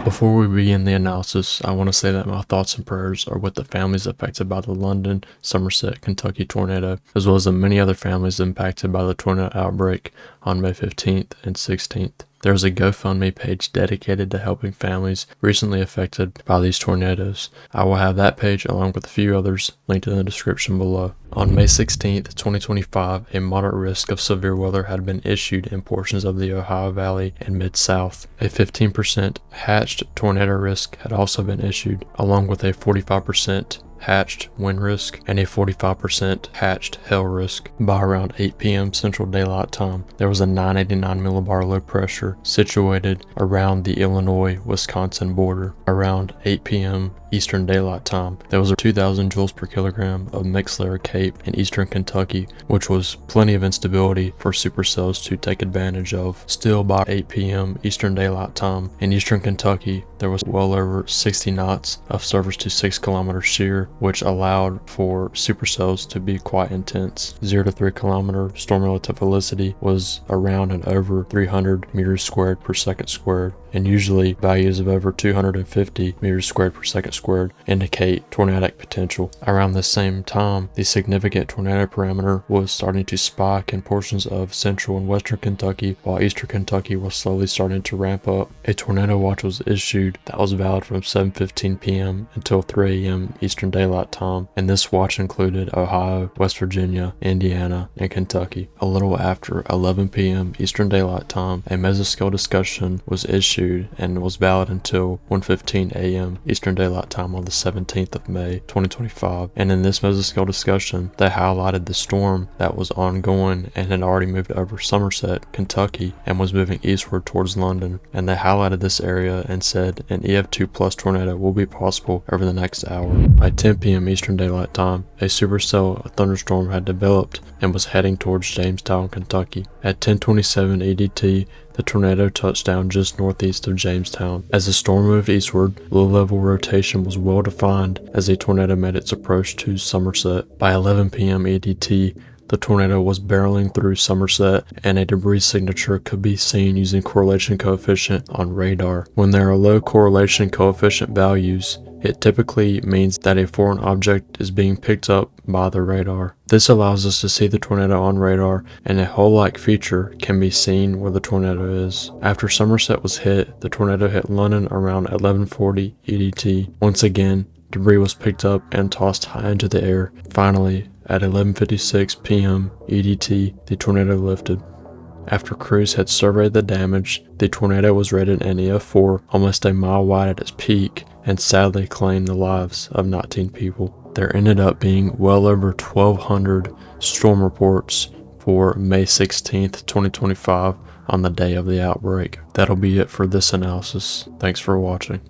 Before we begin the analysis, I want to say that my thoughts and prayers are with the families affected by the London-Somerset, Kentucky tornado, as well as the many other families impacted by the tornado outbreak on May 15th and 16th. There is a GoFundMe page dedicated to helping families recently affected by these tornadoes. I will have that page along with a few others linked in the description below. On May 16th, 2025, a moderate risk of severe weather had been issued in portions of the Ohio Valley and Mid-South. A 15% hatched tornado risk had also been issued, along with a 45% hatched wind risk and a 45% hatched hail risk. By around 8 p.m. Central Daylight Time, there was a 989 millibar low pressure situated around the Illinois-Wisconsin border. Around 8 p.m. Eastern Daylight Time, there was a 2,000 joules per kilogram of mixed layer cape in eastern Kentucky, which was plenty of instability for supercells to take advantage of. Still, by 8 p.m. Eastern Daylight Time, in eastern Kentucky, there was well over 60 knots of surface to 6 kilometer shear, which allowed for supercells to be quite intense. 0 to 3 kilometer storm relative velocity was around and over 300 meters squared per second squared, and usually values of over 250 meters squared per second squared indicate tornadic potential. Around the same time, the significant tornado parameter was starting to spike in portions of central and western Kentucky, while eastern Kentucky was slowly starting to ramp up. A tornado watch was issued that was valid from 7:15 p.m. until 3 a.m. Eastern Daylight Time, and this watch included Ohio, West Virginia, Indiana, and Kentucky. A little after 11 p.m. Eastern Daylight Time, a mesoscale discussion was issued and was valid until 1:15 a.m. Eastern Daylight Time on the 17th of May 2025, and in this mesoscale discussion they highlighted the storm that was ongoing and had already moved over Somerset, Kentucky, and was moving eastward towards London, and they highlighted this area and said an EF2 plus tornado will be possible over the next hour. By 10 p.m. Eastern Daylight Time, a supercell thunderstorm had developed and was heading towards Jamestown, Kentucky. At 10:27 EDT, the tornado touched down just northeast of Jamestown. As the storm moved eastward, low-level rotation was well defined as the tornado made its approach to Somerset. By 11 p.m. EDT, the tornado was barreling through Somerset, and a debris signature could be seen using correlation coefficient on radar. When there are low correlation coefficient values, it typically means that a foreign object is being picked up by the radar. This allows us to see the tornado on radar, and a hole-like feature can be seen where the tornado is. After Somerset was hit, the tornado hit London around 11:40 EDT. Once again, debris was picked up and tossed high into the air. Finally, at 11:56 p.m. EDT, the tornado lifted. After crews had surveyed the damage, the tornado was rated an EF4, almost a mile wide at its peak, and sadly claimed the lives of 19 people. There ended up being well over 1,200 storm reports for May 16th, 2025 on the day of the outbreak. That'll be it for this analysis. Thanks for watching.